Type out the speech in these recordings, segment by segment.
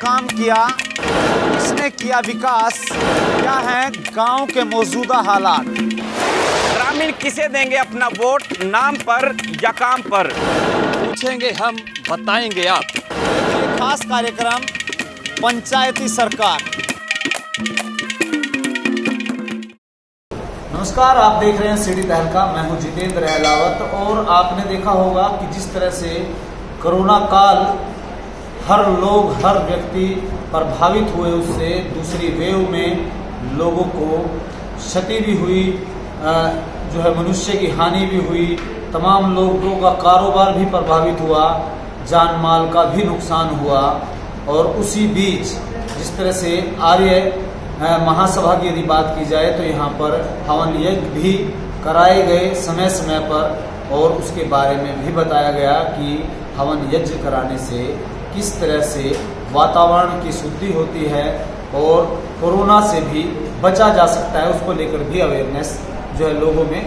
काम किया, किसने किया विकास, क्या है गांव के मौजूदा हालात। ग्रामीण किसे देंगे अपना वोट, नाम पर या काम पर? पूछेंगे हम, बताएंगे आप। ये खास कार्यक्रम पंचायती सरकार। नमस्कार, आप देख रहे हैं सीढ़ी तहलका। मैं हूं जितेंद्र अहलावत। और आपने देखा होगा कि जिस तरह से कोरोना काल हर लोग, हर व्यक्ति प्रभावित हुए, उससे दूसरी वेव में लोगों को क्षति भी हुई, जो है मनुष्य की हानि भी हुई, तमाम लोगों का कारोबार भी प्रभावित हुआ, जान माल का भी नुकसान हुआ। और उसी बीच जिस तरह से आर्य महासभा की यदि बात की जाए तो यहाँ पर हवन यज्ञ भी कराए गए समय समय पर, और उसके बारे में भी बताया गया कि हवन यज्ञ कराने से किस तरह से वातावरण की शुद्धि होती है और कोरोना से भी बचा जा सकता है। उसको लेकर भी अवेयरनेस जो है लोगों में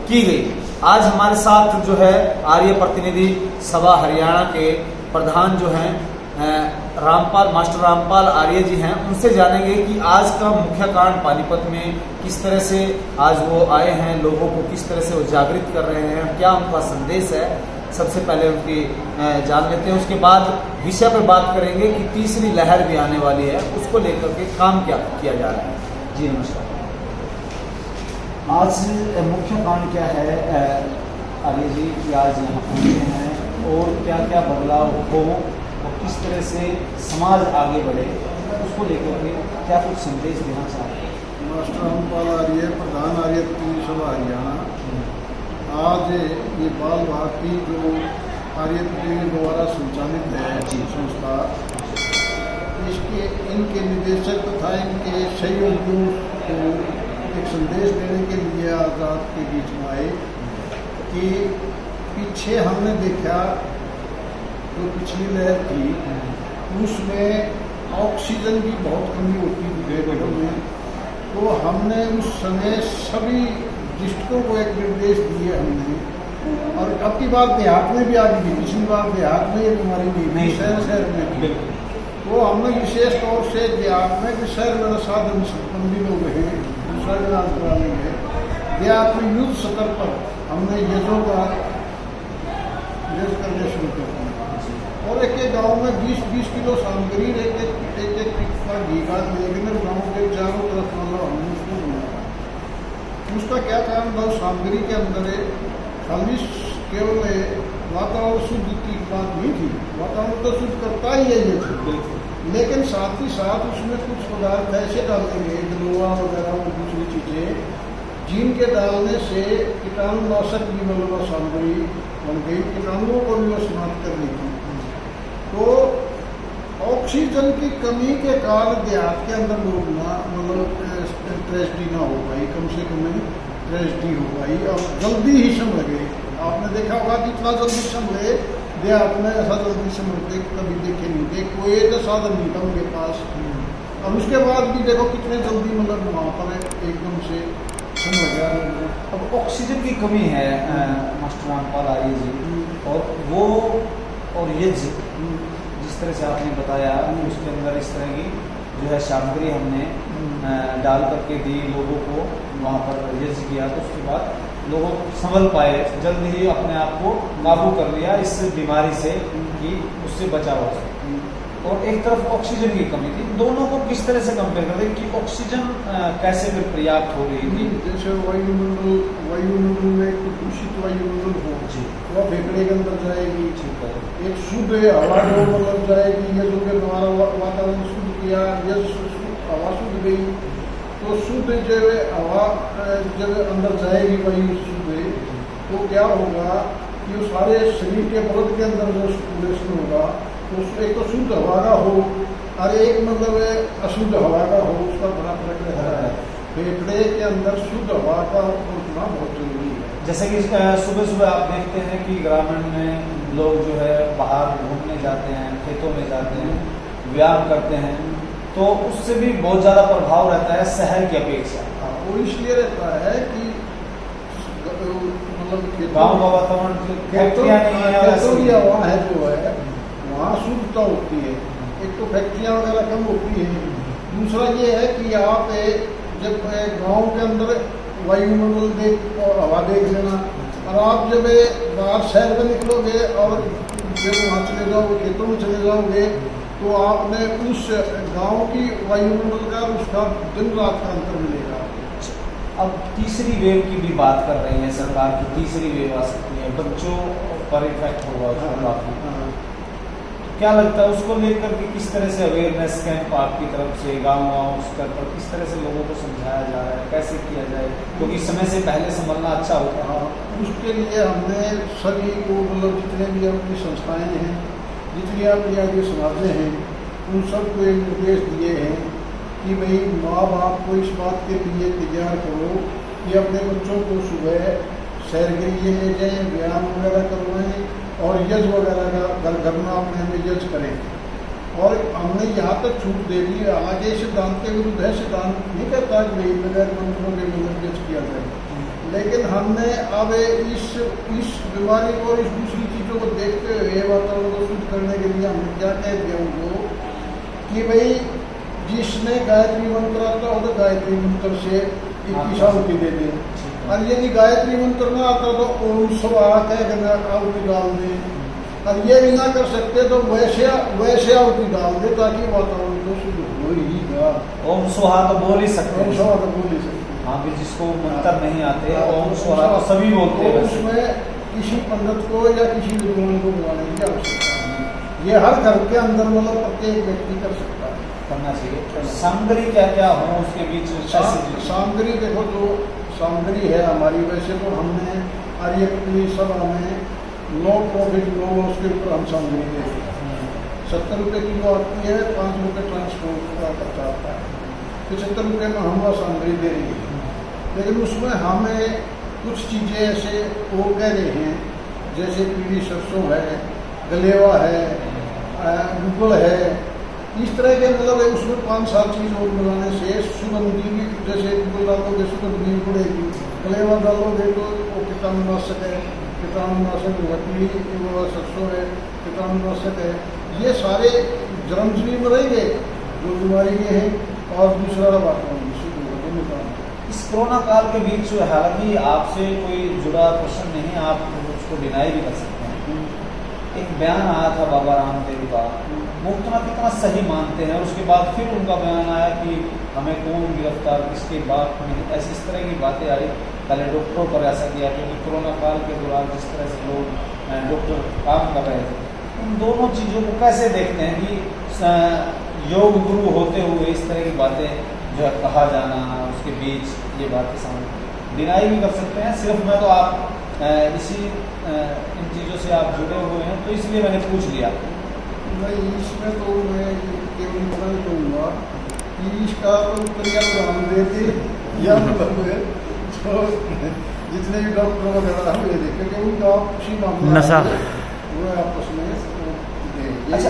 की गई। आज हमारे साथ जो है आर्य प्रतिनिधि सभा हरियाणा के प्रधान जो हैं मास्टर रामपाल आर्य जी हैं। उनसे जानेंगे कि आज का मुख्य कारण पानीपत में किस तरह से आज वो आए हैं, लोगों को किस तरह से वो जागृत कर रहे हैं, क्या उनका संदेश है। सबसे पहले उनकी जान लेते हैं, उसके बाद विषय पर बात करेंगे कि तीसरी लहर भी आने वाली है, उसको लेकर के काम क्या किया जा रहा है। जी नमस्कार। आज मुख्य कारण क्या है आर्य जी कि आज यहाँ पहुँचे हैं और क्या क्या बदलाव हो और किस तरह से समाज आगे बढ़े, उसको लेकर के क्या कुछ संदेश देना चाहते हैं? मास्टर रामपाल आर्य, प्रधान आर्य प्रतिनिधि सभा हरियाणा। आज ये बाल भारती जो आर्य प्रतिनिधि द्वारा संचालित है संस्था, इसके इनके निदेशक तथा इनके सहयोगियों को एक संदेश देने के लिए आज आपके बीच में आए कि पीछे हमने देखा जो पिछली लहर थी उसमें ऑक्सीजन की बहुत कमी होती थी जगहों में। तो हमने उस समय सभी डिस्ट्रिक्टों को एक निर्देश दिए हमने, और अब की बात देहात में भी आ गई, पिछली बार देहात में ये बीमारी नहीं थी, शहर में थी। तो हमने विशेष तौर से देहात में कि शहर में साधन संबंधी लोग हैं, दूसरा इलाज कराने में देहात में युद्ध स्तर पर हमने यज्ञों का यज्ञ करने शुरू कर दिया। और एक गांव में 20-20 किलो सामग्री एक का घी का लेकिन गाँव के चारों तरफ मतलब हमने उसको बनाया। उसका क्या कारण था? सामग्री के अंदर खाली केवल वातावरण शुद्ध की बात नहीं थी, वातावरण तो शुद्ध करता ही है ये थी, लेकिन साथ ही साथ उसमें कुछ पदार्थ ऐसे डालेंगे लोहा वगैरह और दूसरी चीज़ें जिनके डालने से कीटाणुनाशक भी मतलब सामग्री बन गई, कीटाणुओं को भी समाप्त कर दी थी। तो ऑक्सीजन की कमी के कारण देहात के अंदर लोग ना मतलब ट्रेजिडी ना हो पाई, कम से कम ट्रेजिडी हो पाई और जल्दी ही संभल गए। आपने देखा होगा कि इतना जल्दी संभले देहात में, ऐसा जल्दी संभलते कभी देखे नहीं थे, कोई एक साधन नहीं था उनके पास। और उसके बाद भी देखो कितने जल्दी मतलब वहाँ पर एकदम से संभल गया। अब ऑक्सीजन की कमी है मास्टर रामपाल आर्य जी, और वो और ये जिस तरह से आपने बताया उसके अंदर इस तरह की जो है सामग्री हमने डाल करके दी लोगों को, वहाँ पर यज्ञ किया, तो उसके बाद लोग संभल पाए, जल्द ही अपने आप को काबू कर लिया इस बीमारी से कि उससे बचाव हो सके। और एक तरफ ऑक्सीजन की कमी थी, दोनों को किस तरह से कंपेयर करते कि ऑक्सीजन कैसे फिर पर्याप्त हो रही थी? जैसे वायुमंडल में दूषित वायुमंडल हो वह फेफड़े के अंदर जाएगी, एक शुद्ध हवा जो मतलब जाएगी, ये जो के द्वारा वातावरण शुद्ध किया, ये हवा शुद्ध गई, तो शुद्ध जब हवा जब अंदर जाएगी वायु शुद्ध, तो क्या होगा कि वो सारे शरीर के ब्लड के अंदर जो सर्कुलेशन होगा, तो एक तो शुद्ध हवा का हो और एक मतलब अशुद्ध हवा का हो, उसका बड़ा फर्क रहता है। फेफड़े के अंदर शुद्ध हवा का होना बहुत जरूरी है। जैसे कि सुबह सुबह आप देखते हैं कि ग्रामीण में लोग जो है बाहर घूमने जाते हैं, खेतों में जाते हैं, व्यायाम करते हैं, तो उससे भी बहुत ज़्यादा प्रभाव रहता है शहर की अपेक्षा। वो इसलिए रहता है कि मतलब गाँव का वातावरण हवा है जो है वहाँ शुद्धता होती है। एक तो फैक्ट्रियाँ वगैरह कम होती हैं, दूसरा ये है कि आप जब गांव के अंदर वायुमंडल देख और हवा देख लेना, और आप जब बाहर शहर में निकलोगे और जब वहाँ चले जाओगे, खेतों में चले जाओगे, तो आपने उस गांव की वायुमंडल का उसका दिन रात का अंतर मिलेगा। अब तीसरी वेव की भी बात कर रही है सरकार की, तीसरी वेव आ सकती है, बच्चों पर इफेक्ट होगा उसको काफी। क्या लगता है उसको लेकर के किस तरह से अवेयरनेस कैंप आपकी तरफ से गाँव स्तर पर किस तरह से लोगों को समझाया जा रहा है, कैसे किया जाए, क्योंकि समय से पहले संभलना अच्छा होता है। उसके लिए हमने सभी को, मतलब जितने भी अपनी संस्थाएं हैं, जितनी अपनी आगे समाजें हैं, उन सबको एक निर्देश दिए हैं कि भाई माँ बाप को इस बात के लिए तैयार करो कि अपने बच्चों को सुबह सैर के लिए ले जाएँ, व्यायाम वगैरह करवाएँ और यज्ञ वगैरह का घर में अपने में यज्ञ करें। और हमने यहाँ तक छूट दे दी, हालांकि सिद्धांत के विरुद्ध है, सिद्धांत नहीं कहता कि भाई बगैर मंत्रों के बिना यज्ञ किया जाए, लेकिन हमने अब इस बीमारी को, इस दूसरी चीज़ों को देखते हुए वातावरण को शुद्ध करने के लिए हमने क्या कह दिया उनको कि भाई जिसने गायत्री मंत्र आता हो तो गायत्री मंत्र से 21 आहुति दे दें, और यदि गायत्री मंत्र ना आता तो ओम स्वाहा कह आहुति डाल दें, और ये भी ना कर सकते तो वैसे आहुति डाल दे, ताकि वातावरण तो शुद्ध हो ही गा। ओम स्वाहा तो बोल ही सकते हैं, ओम स्वाहा तो बोल ही सकते हैं। हाँ भी जिसको मंत्र नहीं आते ओम स्वाहा तो सभी बोलते हैं। उसमें किसी पंडित को या किसी विद्वान को बुलाने की आवश्यकता नहीं, ये हर घर के अंदर मतलब प्रत्येक व्यक्ति कर सकता है, करना चाहिए। सामग्री क्या क्या हो उसके बीच? सामग्री देखो, जो सामग्री है हमारी, वैसे तो हमने आर्यपली सभा में नो प्रॉफिट नो लॉस के ऊपर हम सामग्री देते हैं। 70 रुपये किलो आती है, 5 रुपये ट्रांसपोर्ट का खर्चा आता है, 75 रुपये में हम वह सामग्री दे रही है। लेकिन उसमें हमें कुछ चीज़ें ऐसे वो कह रहे हैं, जैसे पीली सरसों है, गलेवा है, गुगल है, इस तरह के मतलब उसमें 5-7 चीज़ और मिलाने से सुगंधी भी, जैसे गुगल डालोगे सुगंधी बढ़ेगी, गलेवा डालोगे तो वो कीटाणुनाशक है, कीटाणुनाशक लकड़ी सरसों है, कीटाणुनाशक है, ये सारे जर्म्स भी मरेंगे जो बीमारी के हैं, और दूसरा वातावरण भी शुद्ध होगा, दोनों काम। इस कोरोना काल के बीच हालांकि आपसे कोई जुड़ा प्रश्न नहीं, आप उसको डिनाई भी कर सकते हैं। एक बयान आया था बाबा रामदेव का, वो कितना सही मानते हैं, उसके बाद फिर उनका बयान आया कि हमें कौन गिरफ्तार, किसके बाप में, ऐसी इस तरह की बातें आई। पहले डॉक्टरों पर ऐसा किया, क्योंकि कोरोना काल के दौरान जिस तरह से लोग डॉक्टर काम कर रहे थे, उन दोनों चीज़ों को कैसे देखते हैं कि योग गुरु होते हुए इस तरह की बातें जो है कहा जाना, उसके बीच ये बातें सामने डिनाई भी कर सकते हैं। सिर्फ मैं तो आप इन चीज़ों से आप जुड़े हुए हैं, तो इसलिए मैंने पूछ लिया। नहीं, इसमें तो मैं केवल इतना ही कहूँगा कि इसका उत्तर या तो हम देते या मतलब तो जितने भी डॉक्टर वगैरह हम ये देखें कि उनका उसी मामला नशा वो आपस में अच्छा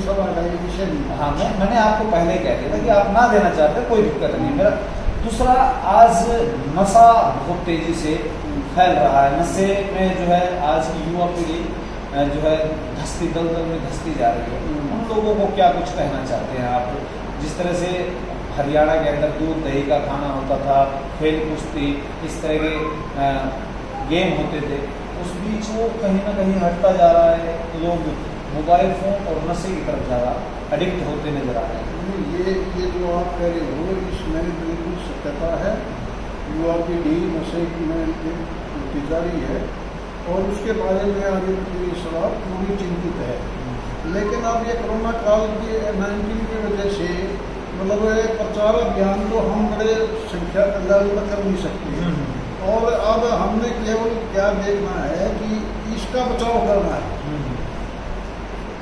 सब आ गए विषय नहीं। हाँ, मैंने आपको पहले ही कह दिया था कि आप ना देना चाहते कोई दिक्कत नहीं। मेरा दूसरा, आज नशा बहुत तेजी से फैल रहा है, नशे में जो है आज की युवा पीढ़ी जो है धंसती दलदल में धंसती जा रही है। उन लोगों को क्या कुछ कहना चाहते हैं आप? जिस तरह से हरियाणा के अंदर दूध दही का खाना होता था, खेल कुश्ती, इस तरह के गेम होते थे, उस बीच वो कहीं ना कहीं हटता जा रहा है, लोग मोबाइल फ़ोन और नशे की तरफ ज़्यादा एडिक्ट होते नजर आ रहे हैं। ये जो आप कह रहे हो, इसमें बिल्कुल सत्यता है। युवा पीढ़ी नशे में जारी है और उसके बारे में आगे की सवाल पूरी चिंतित है। लेकिन अब ये कोरोना काल के 19 की वजह से मतलब प्रचार अभियान तो हम बड़े संख्या लेवल पर कर नहीं सकते, और अब हमने केवल क्या देखना है कि इसका बचाव करना है।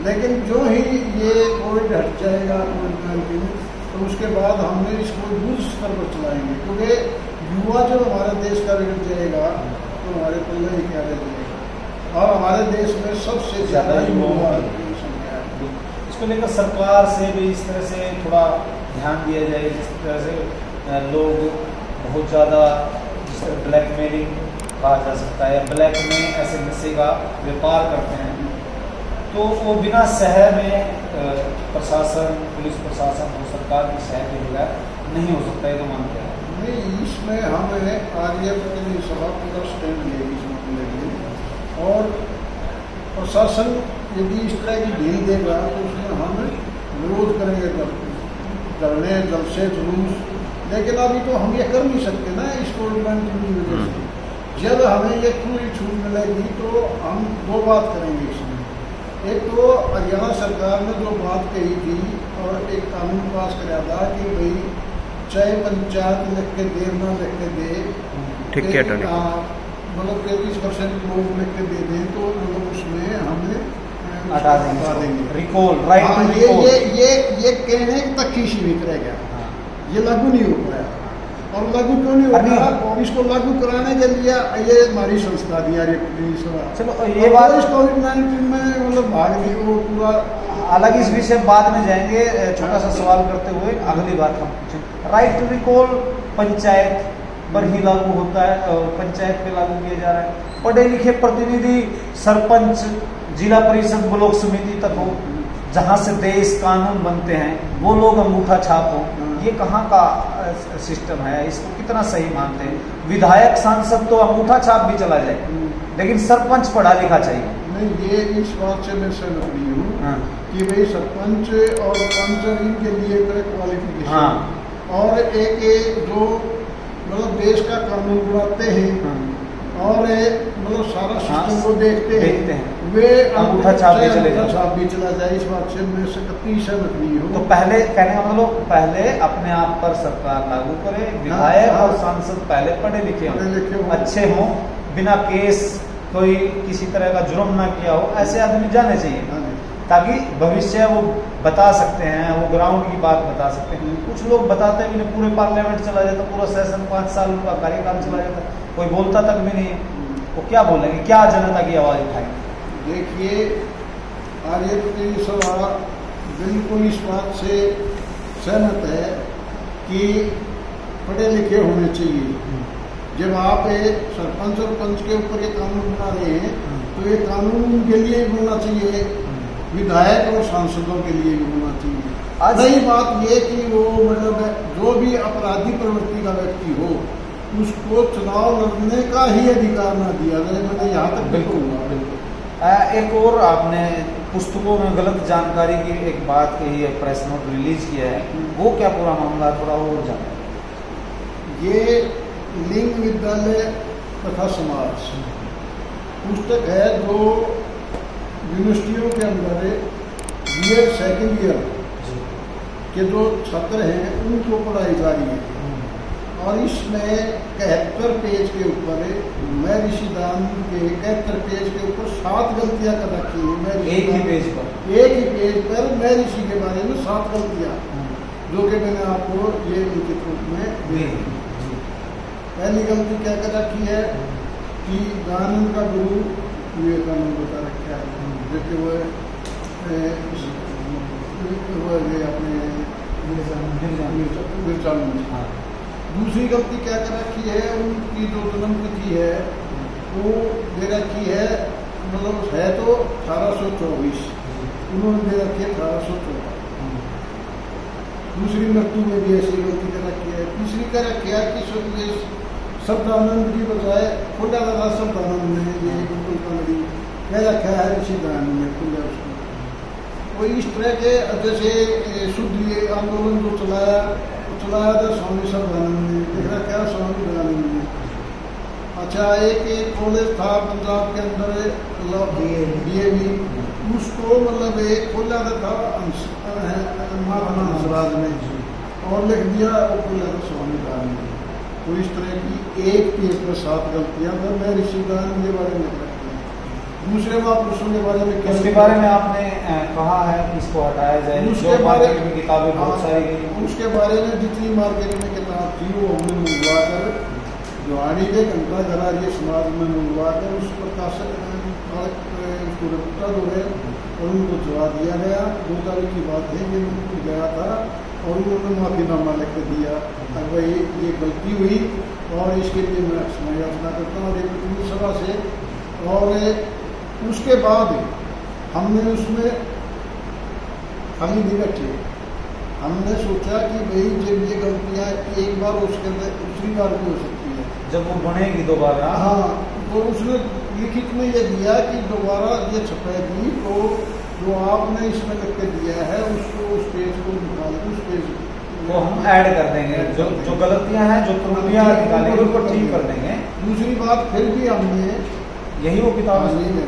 लेकिन जो ही ये कोविड हट जाएगा, कोविड-19, तो उसके बाद हमने इसको युद्ध स्तर पर चलाएंगे, क्योंकि युवा जब हमारे देश का बिगड़ जाएगा तो हमारे पल्ले ही क्या रह जाएगा। और हमारे देश में सबसे ज़्यादा युवा की संख्या है। इसको लेकर सरकार से भी इस तरह से थोड़ा ध्यान दिया जाए, जिस तरह से लोग बहुत ज़्यादा जिस तरह ब्लैकमेलिंग कहा जा सकता है, ब्लैक में ऐसे नशे का व्यापार करते हैं, तो वो बिना शहर में प्रशासन, पुलिस प्रशासन और सरकार की सहायता के बगैर नहीं हो सकता, ये तो मानते हैं। नहीं, इसमें हमें आर्य प्रतिनिधि सभा पूरा स्टैंड लेगी इस मामले में, और प्रशासन यदि इस तरह की ढील देगा तो उसमें हम विरोध करेंगे, धरने, जलसे, जुलूस। लेकिन अभी तो हम ये कर नहीं सकते ना इस कोविड-19 की वजह से। जब हमें ये पूरी छूट मिलेगी तो हम दो बात करेंगे इसमें। एक तो हरियाणा सरकार ने जो बात कही थी और एक कानून पास कराया था कि भाई चाहे पंचायत लिख के दे ना लिख के दे, मतलब 33% लोग लिख के दे दें तो मतलब उसमें हमें हटा देंगे रिकॉल, राइट टू रिकॉल। ये कहने तक ही सीमित रह गया, ये लागू नहीं हो पाया। और लागू क्यों नहीं हो पाया? और इसको लागू कराने के लिए ये हमारी संस्था दी आ रही। चलो ये बात इस कोविड-19 में मतलब भाग ली वो पूरा अलग, इस विषय बाद में जाएंगे। छोटा सा सवाल करते हुए अगली बात हम पूछें। राइट टू रिकॉल पंचायत पर ही लागू होता है, पंचायत पे लागू किया जा रहा है। पढ़े लिखे प्रतिनिधि, सरपंच, जिला परिषद, ब्लॉक समिति तक हो, जहां से देश कानून बनते हैं, वो लोग अंगूठा छाप हो, ये कहाँ का सिस्टम है? इसको कितना सही मानते हैं? विधायक, सांसद तो अंगूठा छाप भी चला जाए, लेकिन सरपंच पढ़ा लिखा चाहिए। नहीं, ये इस बात से मैं सहमत नहीं हूँ कि भाई सरपंच और पंच इनके लिए क्वालिफिकेशन, और एक जो मतलब देश का कानून बनाते हैं और मतलब सारा सिस्टम को देखते हैं, वे अंगूठा छाप भी चला जाए, इस बात से मैं कतई सहमत नहीं हूँ। तो पहले कहने का मतलब पहले अपने आप पर सरकार लागू करे, विधायक और सांसद पहले पढ़े लिखे हों, अच्छे हों, बिना केस, कोई किसी तरह का जुर्म ना किया हो, ऐसे आदमी जाने चाहिए, ताकि भविष्य वो बता सकते हैं, वो ग्राउंड की बात बता सकते हैं। कुछ लोग बताते भी नहीं, पूरे पार्लियामेंट चला जाता, पूरा सेशन 5 साल का कार्यकाल चला जाता, कोई बोलता तक भी नहीं है। वो क्या बोलेंगे, क्या जनता की आवाज़ उठाएंगे? देखिए, आर्य प्रतिनिधि सभा बिल्कुल इस बात से सहमत है कि पढ़े लिखे होने चाहिए। जब आप सरपंच और पंच के ऊपर ये कानून बना रहे हैं तो ये कानून उनके लिए भी बनना चाहिए, विधायक और सांसदों के लिए भी बनना चाहिए। रही बात ये कि वो मतलब जो भी अपराधी प्रवृत्ति का व्यक्ति हो उसको चुनाव लड़ने का ही अधिकार ना दिया जाए, मैंने यहाँ तक बिल्कुल। एक और आपने पुस्तकों में गलत जानकारी की एक बात कही है, प्रेस नोट रिलीज किया है, वो क्या पूरा मामला, थोड़ा और जाना। ये लिंग विद्यालय तथा समाज पुस्तक है जो यूनिवर्सिटियों के अंदर बीएड सेकेंड ईयर के जो छात्र हैं उनको पढ़ाई जा रही है। और इसमें 71 पेज के ऊपर मैं ऋषिदान के 71 पेज के ऊपर 7 गलतियां कर रखी है। एक ही पेज पर मैं ऋषि के बारे में 7 गलतियां, जो कि मैंने आपको ये लिखित रूप में दी। पहली गलती क्या कर रखी है कि दानंद का गुरु विवेकानंद बता रखा है, जबकि वो अपने बिरजानंद। दूसरी गलती क्या कर रखी है, उनकी जो जन्म तिथि है वो दे रखी है, मतलब है तो 1824, उन्होंने दे रखी है 1814। दूसरी मृत्यु में भी ऐसी गलती कर रखी है। तीसरी कर रखी है कि शब्दानंद की बजाय खुला वाला शब्दानंद ने ये बिल्कुल कमरी कह रखा है ऋषिदानंद ने खुला उसको। वो इस तरह के जैसे शुद्ध आंदोलन जो चलाया था स्वामी शब्दानंद ने, देख रखा है स्वामी दयानंद ने। अच्छा, एक कॉलेज था पंजाब के अंदर डीएवी, उसको मतलब एक खोला था महात्मा हंसराज ने और लिख दिया वो खोला था स्वामी दयानंद ने। तो इस तरह की एक पेज में 7 गलतियां था। मैं ऋषिदान के बारे में दूसरे महापुरुषों के बारे में उसके बारे में आपने कहा है कि इसको हटाया जाए, उसके बारे में किताबें बहुत सारी गई, उसके बारे में जितनी मार्केट में किताब थी वो हमने मंगवा कर गुवाहाटी के घंटा घरारी समाज में मंगवा कर उस प्रकाशक उसको रखता जो है और उनको जवाब दिया गया। 2 तारीख की बात है, ये उनको गया था और उन्होंने माफीनामा लिख कर दिया, अब भाई ये गलती हुई और इसके लिए मैं क्षमा याचना करता हूँ एक प्रतिनिधि सभा से। और उसके बाद हमने उसमें खाली नहीं रखे। हमने सोचा कि भाई जब ये गलतियाँ एक बार उसके अंदर दूसरी बार भी हो सकती है, जब वो बनेगी दोबारा। हाँ, तो उसने लिखित में ये दिया कि दोबारा ये छपेगी तो जो आपने इसमें लिख के दिया है उसको उस पेज को निकाल के उस पेज वो हम ऐड कर देंगे, जो गलतियां हैं, जो त्रुटियां निकालेंगे उनको ठीक कर देंगे। दूसरी बात फिर भी हमने यही वो किताब है। नहीं है।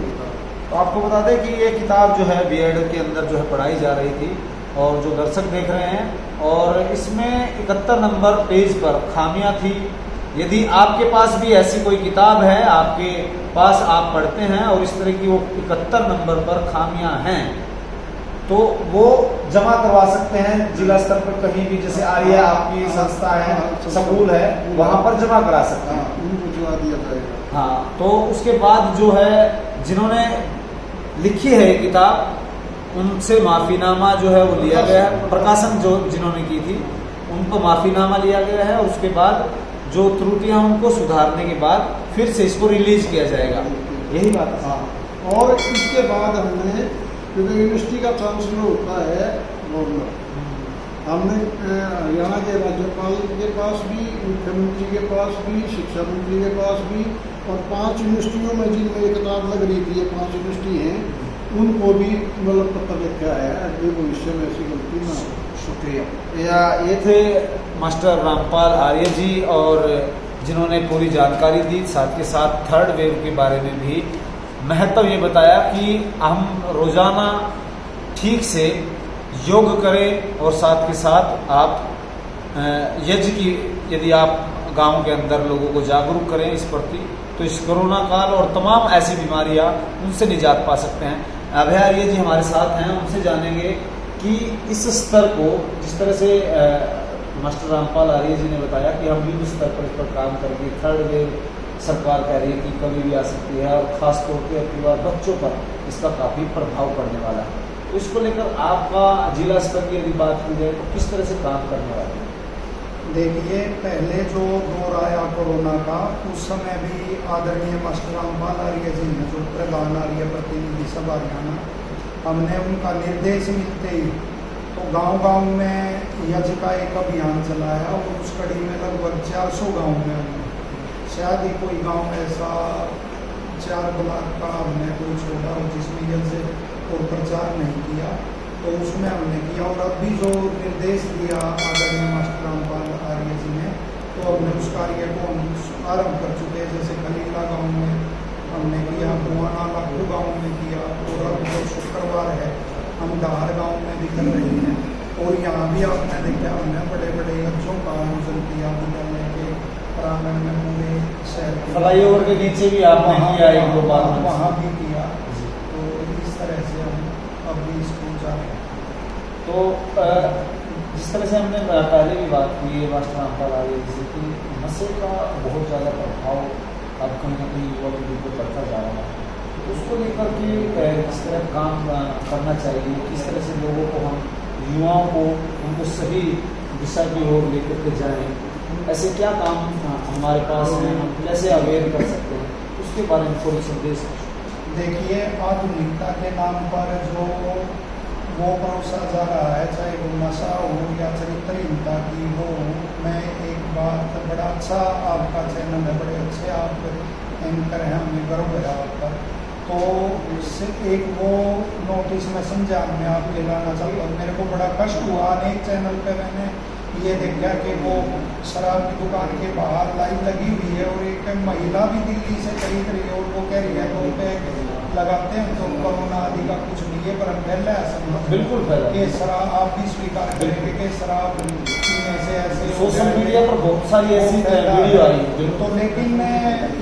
तो आपको बता दें कि ये किताब जो है बीएड के अंदर जो है पढ़ाई जा रही थी, और जो दर्शक देख रहे हैं, और इसमें 71 नंबर पेज पर खामियां थी। यदि आपके पास भी ऐसी कोई किताब है, आपके पास आप पढ़ते हैं और इस तरह की वो 71 नंबर पर खामियां हैं, तो वो जमा करवा सकते हैं जिला स्तर पर कहीं भी, जैसे आर्या आपकी संस्था है, स्कूल है, वहां पर जमा करा सकते हैं। उनको भिजवा दिया जाएगा। हाँ, तो उसके बाद जो है जिन्होंने लिखी है ये किताब, उनसे माफीनामा जो है वो लिया गया है। प्रकाशन जो जिन्होंने की थी उनको माफीनामा लिया गया है, और उसके बाद जो त्रुटियां उनको सुधारने के बाद फिर से इसको रिलीज किया जाएगा। यही बात है। हाँ, और इसके बाद हमने, क्योंकि यूनिवर्सिटी का चांसलर होता है गवर्नर, हमने हरियाणा के राज्यपाल के पास भी, मुख्यमंत्री के पास भी, शिक्षा मंत्री के पास भी, और 5 यूनिवर्सिटियों में जिनमें ये किताब लग रही थी, ये 5 यूनिवर्सिटी हैं, उनको भी मतलब पत्र लिखा है अगले भविष्य में ऐसी गलती ना हो। शुक्रिया। ये थे मास्टर रामपाल आर्य जी, और जिन्होंने पूरी जानकारी दी, साथ के साथ थर्ड वेव के बारे में भी महत्व ये बताया कि हम रोजाना ठीक से योग करें, और साथ के साथ आप यज्ञ की, यदि आप गांव के अंदर लोगों को जागरूक करें इस प्रति, तो इस कोरोना काल और तमाम ऐसी बीमारियां उनसे निजात पा सकते हैं। अभय आर्य जी हमारे साथ हैं, उनसे जानेंगे कि इस स्तर को, जिस तरह से मास्टर रामपाल आर्य जी ने बताया कि हम युद्ध स्तर पर इस पर काम करेंगे, थर्ड वेव सरकार कह रही है कि कभी भी आ सकती है, और खासतौर पर अपनी बार बच्चों पर इसका काफ़ी प्रभाव पड़ने वाला है। तो इसको लेकर आपका जिला स्तर की यदि बात की जाए तो किस तरह से काम करने वाले हैं? देखिए, पहले जो दौर आया कोरोना का, उस समय भी आदरणीय मास्टर रामपाल आर्य जी हैं, जो प्रधान आर्य प्रतिनिधि सभा हरियाणा, हमने उनका निर्देश मिलते ही तो गांव-गांव में यज्ञ का एक अभियान चलाया, और उस कड़ी में लगभग 400 गांव में हमने, शायद ही कोई गांव ऐसा 4 ब्लॉक का हमने कोई छोड़ा हो जिसमें यज्ञ और प्रचार नहीं किया, तो उसमें हमने किया। और अब भी जो निर्देश दिया आदरणीय मास्टर रामपाल आर्य जी ने, तो हमने उस कार्य को आरम्भ कर चुके हैं। जैसे खलीला गांव में हमने किया, बुआना लाखू गांव में किया, और अब जो शुक्रवार है हम धार गांव में भी कर रहे हैं। और यहाँ भी आपने देखा, हमने बड़े बड़े यज्ञों का आयोजन किया विद्यालय के प्रांगण में, पूरे शहर के फ्लाईओवर के नीचे भी आपने किया, एक दो बार वहाँ भी किया। तो इस तरह से हम अभी स्कूल जा रहे हैं। तो जिस तरह से हमने पहले भी बात की है मास्टर रामपाल आर्य जी से, कि नशे का बहुत ज़्यादा प्रभाव अब कहीं ना कहीं युवा पीढ़ी को पड़ता जा रहा है, तो उसको लेकर के किस तरह काम करना चाहिए, किस तरह से लोगों को, हम युवाओं को, उनको सही दिशा की ओर लेकर के जाएँ, ऐसे क्या काम हमारे पास हैं, हम कैसे अवेयर कर सकते हैं, उसके बारे में थोड़ी संदेश। देखिए, आधुनिकता के नाम पर जो वो परोसा जा रहा है, चाहे वो नशा हो या चरित्रहीनता की हो, मैं एक बात, बड़ा अच्छा आपका चैनल है, बड़े अच्छे आप एंकर हैं, हमें गर्व है आप पर। तो इससे एक वो नोटिस में समझा, मैं आपके लाना चाहता हूँ। मेरे को बड़ा कष्ट हुआ, अनेक चैनल पे मैंने ये देखा कि वो शराब की दुकान के बाहर लाइन लगी हुई है, और एक महिला भी दिल्ली से खरीद रही है, और वो कह रही है 2 रुपये लगाते हैं तो कोरोना आदि का कुछ नहीं है, पर फैला है, बिल्कुल फैला कि शराब, आप भी स्वीकार करेंगे कि शराब पीने से ऐसे सोशल मीडिया पर बहुत सारी ऐसी वीडियो आई है। तो लेकिन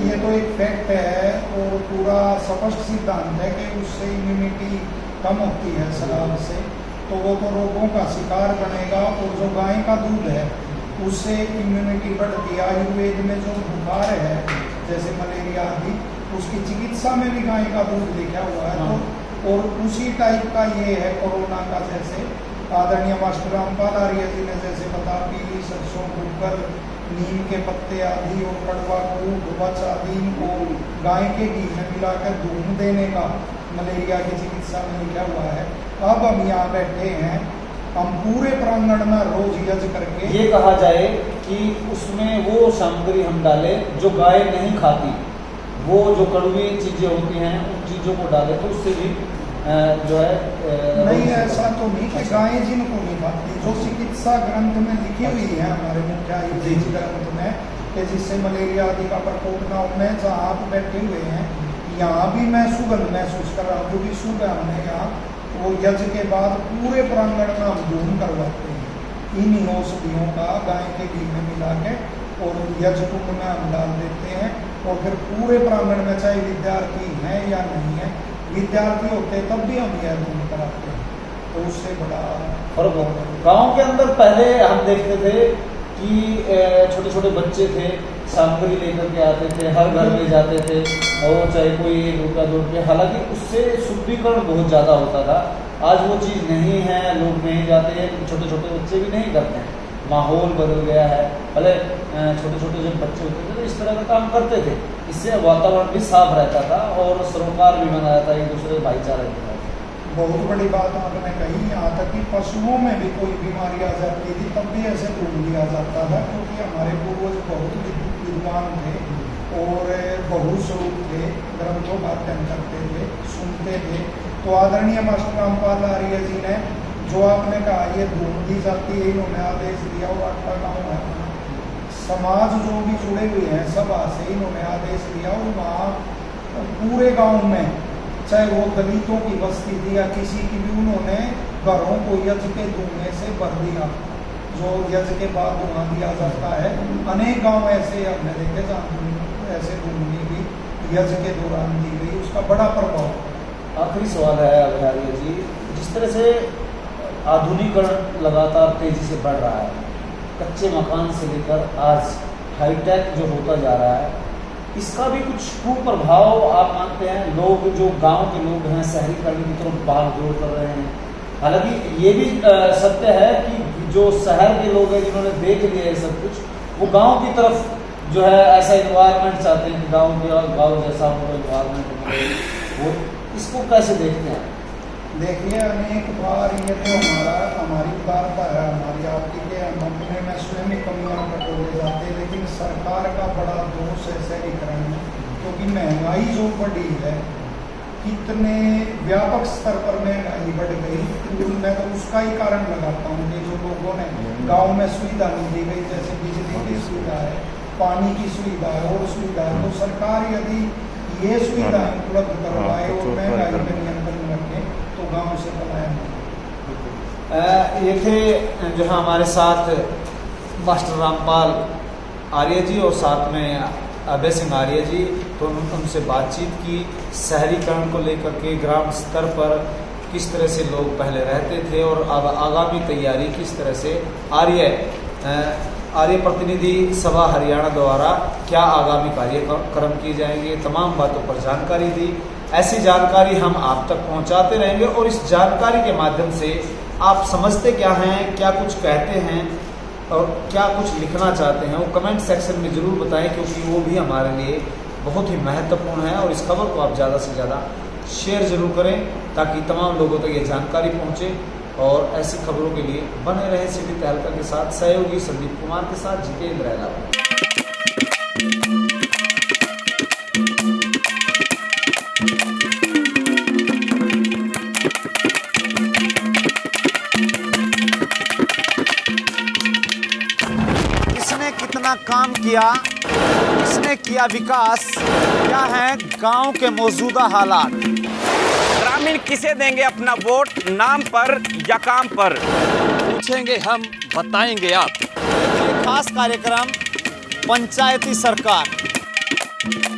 ये तो एक फैक्ट है, और पूरा स्पष्ट सिद्धांत है कि उससे इम्यूनिटी कम होती है शराब से, तो वो तो रोगों का शिकार बनेगा। और जो गाय का दूध है उससे इम्यूनिटी बढ़ती है। आयुर्वेद में जो बुखार है, जैसे मलेरिया आदि, उसकी चिकित्सा में भी गाय का दूध लिखा हुआ है। तो और उसी टाइप का ये है कोरोना का, जैसे आदरणीय मास्टर रामपाल आर्य जी ने जैसे बता, पीली सरसों, गुग्गल, नीम के पत्ते आदि और कड़वा कूट, वच आदि को गाय के घी में मिलाकर धूम देने का मलेरिया की चिकित्सा में लिखा हुआ है। अब हम यहाँ बैठे हैं, हम पूरे प्रांगण में रोज यज्ञ करके ये कहा जाए कि उसमें वो सामग्री हम डालें जो गाय नहीं खाती, वो जो कड़वी चीजें होती हैं उन चीजों को डालें तो उससे भी जो है नहीं, ऐसा तो नहीं कि गायें जिनको नहीं खाती, जो चिकित्सा ग्रंथ में लिखी हुई है हमारे मुख्य आयुर्वेद ग्रंथ में कि जिससे मलेरिया आदि का प्रकोप न हो। मैं जहाँ आप बैठे हुए हैं यहाँ भी मैं सुगंध महसूस कर रहा हूँ, क्योंकि सुबह हमने यहाँ वो यज्ञ के बाद पूरे प्रांगण में हम धूम करवाते हैं इन औषधियों का गाय के घी में मिला के, और यज्ञ कुंड में हम डाल देते हैं। और फिर पूरे प्रांगण में चाहे विद्यार्थी हैं या नहीं है, विद्यार्थी होते तब भी हम यह धूम कराते हैं, तो उससे बड़ा फर्क होता है। गाँव के अंदर पहले हम देखते थे कि छोटे छोटे बच्चे थे, सामग्री लेकर के आते थे, हर घर में जाते थे, और चाहे कोई 1 रुपया 2 रुपया, हालांकि उससे शुद्धिकरण बहुत ज़्यादा होता था। आज वो चीज़ नहीं है, लोग नहीं जाते हैं, छोटे छोटे बच्चे भी नहीं करते हैं, माहौल बदल गया है। पहले छोटे छोटे जब बच्चे होते थे तो इस तरह का काम करते थे, इससे वातावरण भी साफ रहता था और सरोकार भी बना रहता, एक दूसरे भाईचारा भी रहता। बहुत बड़ी बात आपने कही। यहाँ तक कि पशुओं में भी कोई बीमारी आ जाती थी तब भी ऐसे ढूंढ लिया जाता था, क्योंकि हमारे पूर्वज बहुत विद्वान थे और बहुत स्वरूप थे, ग्रंथों का अध्ययन करते थे, सुनते थे। तो आदरणीय मास्टर रामपाल आर्य जी ने जो आपने कहा ये ढूंढ दी जाती है, इन्होंने आदेश दिया। और आपका गाँव है, समाज जो भी जुड़े हुए हैं सभा से इन्होंने आदेश दिया, और वहाँ पूरे गाँव में चाहे वो दलितों की बस्ती थी या किसी की भी, उन्होंने घरों को यज्ञ के धुएं से भर दिया, जो यज्ञ के बाद धुआं दिया जाता है। अनेक गांव ऐसे हमने देखे जहाँ ऐसे धुएं भी यज्ञ के दौरान दी गई, उसका बड़ा प्रभाव। आखिरी सवाल है अभयार्य जी, जिस तरह से आधुनिकीकरण लगातार तेजी से बढ़ रहा है, कच्चे मकान से लेकर आज हाईटेक जो होता जा रहा है, इसका भी कुछ कुप्रभाव आप मानते हैं? लोग जो गांव के लोग हैं शहरीकरण की तरफ भाग दौड़ कर रहे हैं। हालांकि ये भी सत्य है कि जो शहर के लोग हैं जिन्होंने देख लिया है सब कुछ, वो गांव की तरफ जो है ऐसा इन्वायरमेंट चाहते हैं कि गांव जैसा हो इन्वायरमेंट, वो इसको कैसे देखते हैं? देखिए, अनेक बार ये तो हमारी उदारता है, हमारी आपकी के हम अपने में स्वयं ही कमियाँ टटोले जाते हैं, लेकिन सरकार का बड़ा दोष है शहरीकरण में, क्योंकि महंगाई जो बढ़ी है, कितने व्यापक स्तर पर महंगाई बढ़ गई। मैं तो उसका ही कारण लगाता हूँ कि जो लोगों ने गाँव में सुविधा नहीं दी गई, जैसे बिजली की सुविधा है, पानी की सुविधा है और सुविधा है, तो सरकार यदि ये सुविधाएं उपलब्ध करवाए और महंगाई में नियंत्रण रखे तो गांव से पलायन। ये थे जो है हमारे साथ मास्टर रामपाल आर्य जी और साथ में अभय सिंह आर्य जी। तो उनसे बातचीत की, शहरीकरण को लेकर के ग्राम स्तर पर किस तरह से लोग पहले रहते थे और अब आगामी तैयारी किस तरह से आर्य प्रतिनिधि सभा हरियाणा द्वारा क्या आगामी कार्यक्रम किए जाएंगे, तमाम बातों पर जानकारी दी। ऐसी जानकारी हम आप तक पहुंचाते रहेंगे और इस जानकारी के माध्यम से आप समझते क्या हैं, क्या कुछ कहते हैं और क्या कुछ लिखना चाहते हैं, वो कमेंट सेक्शन में ज़रूर बताएं, क्योंकि वो भी हमारे लिए बहुत ही महत्वपूर्ण है। और इस खबर को आप ज़्यादा से ज़्यादा शेयर ज़रूर करें ताकि तमाम लोगों तक ये जानकारी पहुँचे। और ऐसी खबरों के लिए बने रहें सिटी तहलका के साथ, सहयोगी संदीप कुमार के साथ जितेंद्र अहलावत। किसने कितना काम किया, किसने किया विकास, क्या है गांव के मौजूदा हालात, ग्रामीण किसे देंगे अपना वोट, नाम पर या काम पर, पूछेंगे हम, बताएंगे आप। ये खास कार्यक्रम पंचायती सरकार